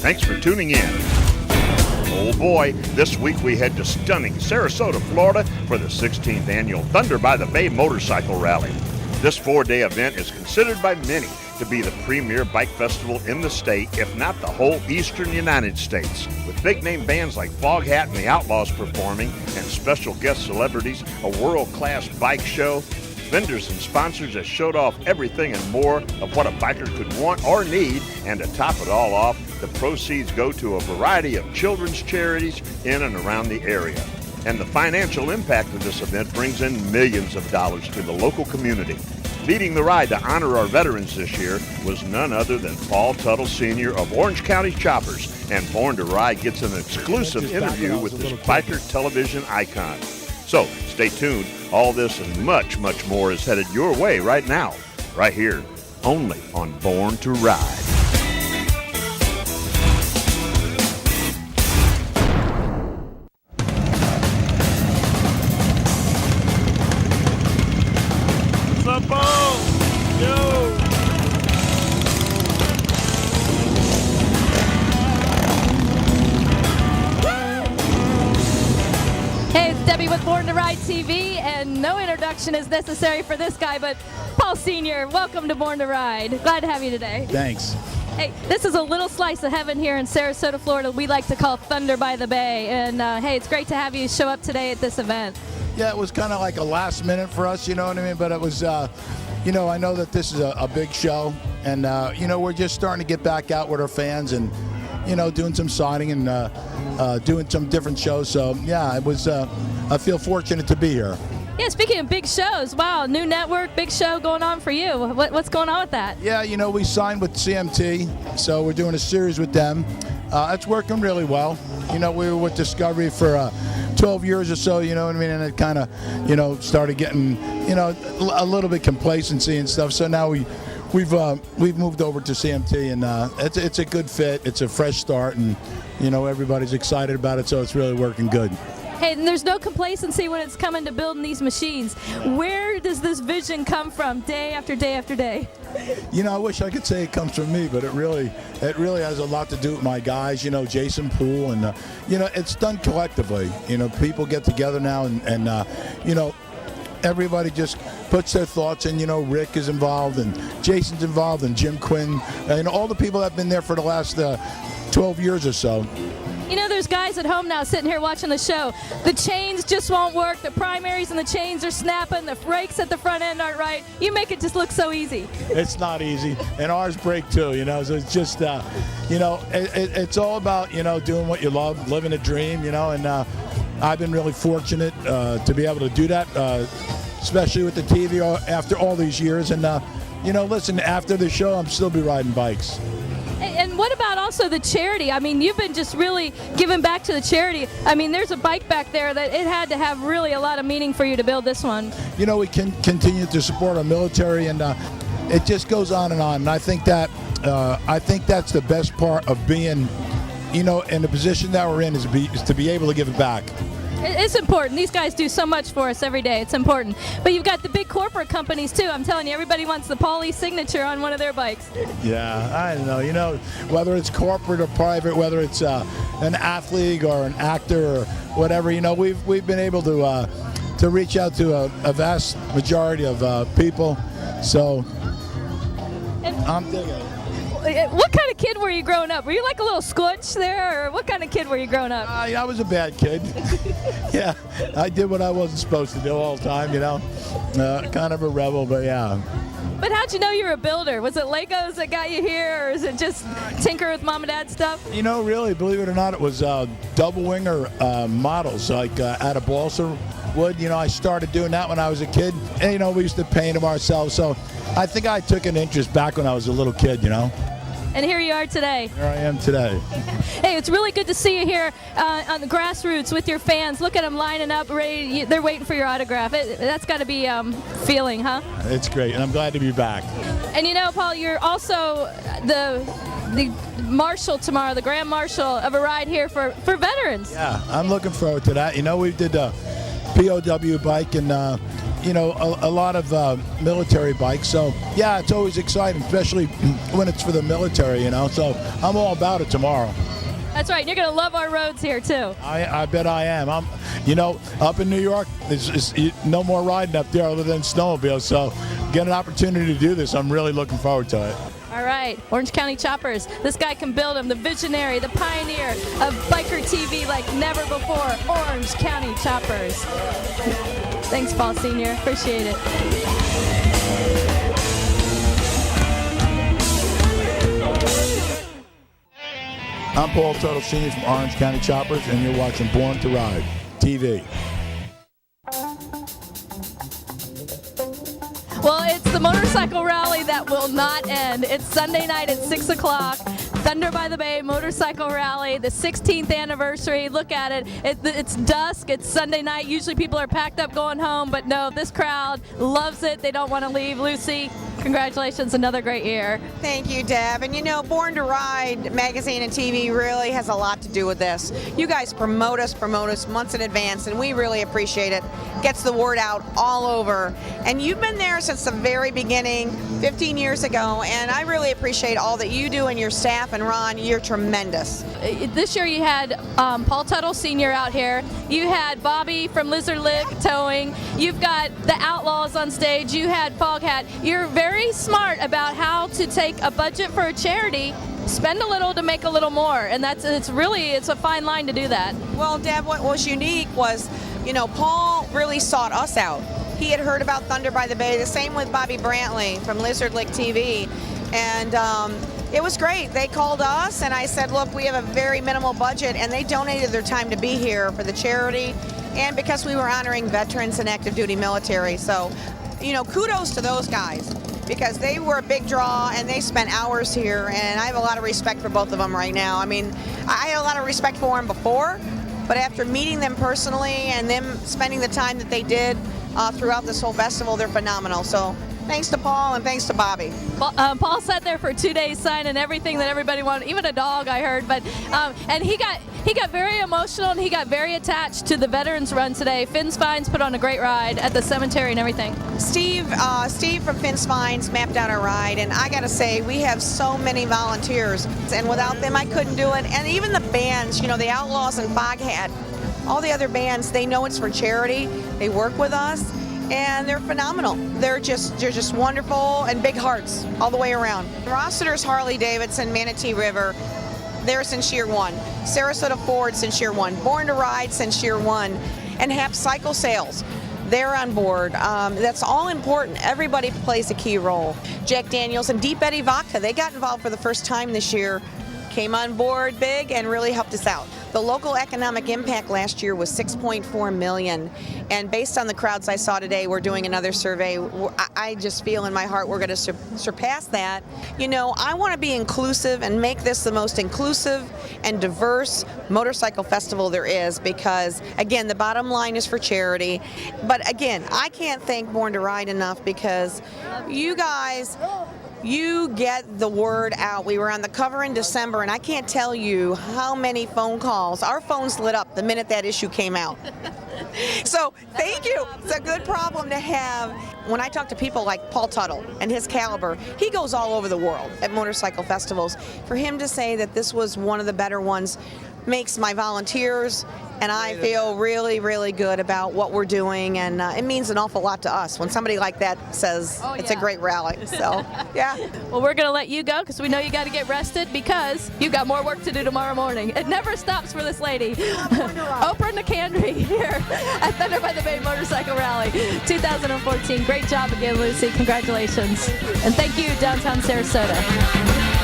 Thanks for tuning in. Oh boy, this week we head to stunning Sarasota, Florida for the 16th annual Thunder by the Bay Motorcycle Rally. This 4-day event is considered by many to be the premier bike festival in the state, if not the whole eastern United States. With big-name bands like Foghat and the Outlaws performing, and special guest celebrities, a world-class bike show, vendors and sponsors that showed off everything and more of what a biker could want or need, and to top it all off, the proceeds go to a variety of children's charities in and around the area. And the financial impact of this event brings in millions of dollars to the local community. Leading the ride to honor our veterans this year was none other than Paul Teutul Sr. of Orange County Choppers, and Born to Ride gets an exclusive interview with this biker television icon. So stay tuned. All this and much, much more is headed your way right now, right here, only on Born to Ride. With Born to Ride TV, and no introduction is necessary for this guy, but Paul Sr., welcome to Born to Ride. Glad to have you today. Thanks. Hey, this is a little slice of heaven here in Sarasota, Florida. We like to call Thunder by the Bay, and hey, it's great to have you show up today at this event. Yeah, it was kind of like a last minute for us, you know what I mean? But it was, you know, I know that this is a big show, and, you know, we're just starting to get back out with our fans and, you know, doing some signing and doing some different shows. So, yeah, it was, I feel fortunate to be here. Yeah, speaking of big shows, wow, new network, big show going on for you. What's going on with that? Yeah, you know, we signed with CMT, so we're doing a series with them. It's working really well. You know, we were with Discovery for 12 years or so, you know what I mean, and it kind of, you know, started getting, you know, a little bit complacency and stuff. So now we've moved over to CMT, and it's a good fit. It's a fresh start, and you know, everybody's excited about it, so it's really working good. Hey, and there's no complacency when it's coming to building these machines. Where does this vision come from day after day after day? You know, I wish I could say it comes from me, but it really has a lot to do with my guys, you know, Jason Poole, and, you know, it's done collectively. You know, people get together now, and you know, everybody just puts their thoughts in. You know, Rick is involved, and Jason's involved, and Jim Quinn, and all the people that have been there for the last 12 years or so. You know, there's guys at home now sitting here watching the show. The chains just won't work. The primaries and the chains are snapping. The brakes at the front end aren't right. You make it just look so easy. It's not easy, and ours break too. You know, so it's just, you know, it's all about, you know, doing what you love, living a dream. You know, and I've been really fortunate to be able to do that, especially with the TV after all these years. And you know, listen, after the show, I'm still be riding bikes. And what about also the charity? I mean, you've been just really giving back to the charity. I mean, there's a bike back there that it had to have really a lot of meaning for you to build this one. You know, we can continue to support our military, and it just goes on and on. And I think that's the best part of being, you know, in the position that we're in is to be able to give it back. It's important. These guys do so much for us every day. It's important. But you've got the big corporate companies, too. I'm telling you, everybody wants the Paulie signature on one of their bikes. Yeah, I don't know. You know, whether it's corporate or private, whether it's an athlete or an actor or whatever, you know, we've been able to reach out to a vast majority of people. So I'm digging it. What kind of kid were you growing up? Were you like a little squinch there, or what kind of kid were you growing up? I was a bad kid. Yeah, I did what I wasn't supposed to do all the time, you know. Kind of a rebel, but yeah. But how'd you know you were a builder? Was it Legos that got you here, or is it just tinker with mom and dad stuff? You know, really, believe it or not, it was double winger models, like out of balsa wood. You know, I started doing that when I was a kid. And, you know, we used to paint them ourselves. So I think I took an interest back when I was a little kid, you know. And here you are today. Here I am today. Hey, it's really good to see you here on the grassroots with your fans. Look at them lining up, ready. They're waiting for your autograph. That's got to be feeling, huh? It's great, and I'm glad to be back. And you know, Paul, you're also the marshal tomorrow, the grand marshal of a ride here for veterans. Yeah, I'm looking forward to that. You know, we did a POW bike, and a lot of military bikes. So yeah, it's always exciting, especially when it's for the military. So I'm all about it tomorrow. That's right. You're going to love our roads here, too. I bet I am. Up in New York, there's no more riding up there other than snowmobiles. So get an opportunity to do this. I'm really looking forward to it. All right, Orange County Choppers. This guy can build them. The visionary, the pioneer of biker TV like never before. Orange County Choppers. Thanks, Paul Sr. Appreciate it. I'm Paul Teutul Sr. from Orange County Choppers, and you're watching Born to Ride TV. Well, it's the motorcycle rally that will not end. It's Sunday night at 6 o'clock. Thunder by the Bay Motorcycle Rally, the 16th anniversary. Look at it. It's dusk. It's Sunday night. Usually people are packed up going home, but no, this crowd loves it. They don't want to leave. Lucy, congratulations. Another great year. Thank you, Deb. And Born to Ride magazine and TV really has a lot to do with this. You guys promote us months in advance, and we really appreciate it. Gets the word out all over. And you've been there since the very beginning, 15 years ago, and I really appreciate all that you do and your staff. And Ron, you're tremendous. This year you had Paul Teutul Sr. out here. You had Bobby from Lizard Lick towing. You've got the Outlaws on stage. You had Foghat. You're very smart about how to take a budget for a charity, spend a little to make a little more, and it's a fine line to do that. Well, Deb, what was unique was, Paul really sought us out. He had heard about Thunder by the Bay, the same with Bobby Brantley from Lizard Lick TV, and it was great. They called us, and I said, look, we have a very minimal budget, and they donated their time to be here for the charity, and because we were honoring veterans and active duty military. So, kudos to those guys, because they were a big draw, and they spent hours here, and I have a lot of respect for both of them right now. I mean, I had a lot of respect for them before, but after meeting them personally and them spending the time that they did throughout this whole festival, they're phenomenal. So thanks to Paul and thanks to Bobby. Paul sat there for 2 days signing everything that everybody wanted, even a dog, I heard. But and he got very emotional, and he got very attached to the Veterans Run today. Finn's Finds put on a great ride at the cemetery and everything. Steve from Finn's Finds mapped out our ride, and I gotta say, we have so many volunteers, and without them I couldn't do it. And even the bands, the Outlaws and Foghat, all the other bands, they know it's for charity. They work with us, and they're phenomenal. They're just wonderful, and big hearts all the way around. Rossiter's Harley Davidson, Manatee River, they're since year one. Sarasota Ford since year one. Born to Ride since year one. And Hap Cycle Sales, they're on board. That's all important. Everybody plays a key role. Jack Daniels and Deep Eddy Vodka, they got involved for the first time this year, came on board big and really helped us out. The local economic impact last year was $6.4 million, and based on the crowds I saw today, we're doing another survey. I just feel in my heart we're going to surpass that. I want to be inclusive and make this the most inclusive and diverse motorcycle festival there is, because again, the bottom line is for charity. But again, I can't thank Born to Ride enough, because you guys, you get the word out. We were on the cover in December, and I can't tell you how many phone calls. Our phones lit up the minute that issue came out. So thank you. It's a good problem to have. When I talk to people like Paul Teutul and his caliber, he goes all over the world at motorcycle festivals. For him to say that this was one of the better ones makes my volunteers and I feel really, really good about what we're doing, and it means an awful lot to us when somebody like that says it's a great rally. So, yeah. Well, we're going to let you go because we know you got to get rested, because you've got more work to do tomorrow morning. It never stops for this lady. Oprah Nicandri here at Thunder by the Bay Motorcycle Rally 2014. Great job again, Lucy. Congratulations. And thank you, downtown Sarasota.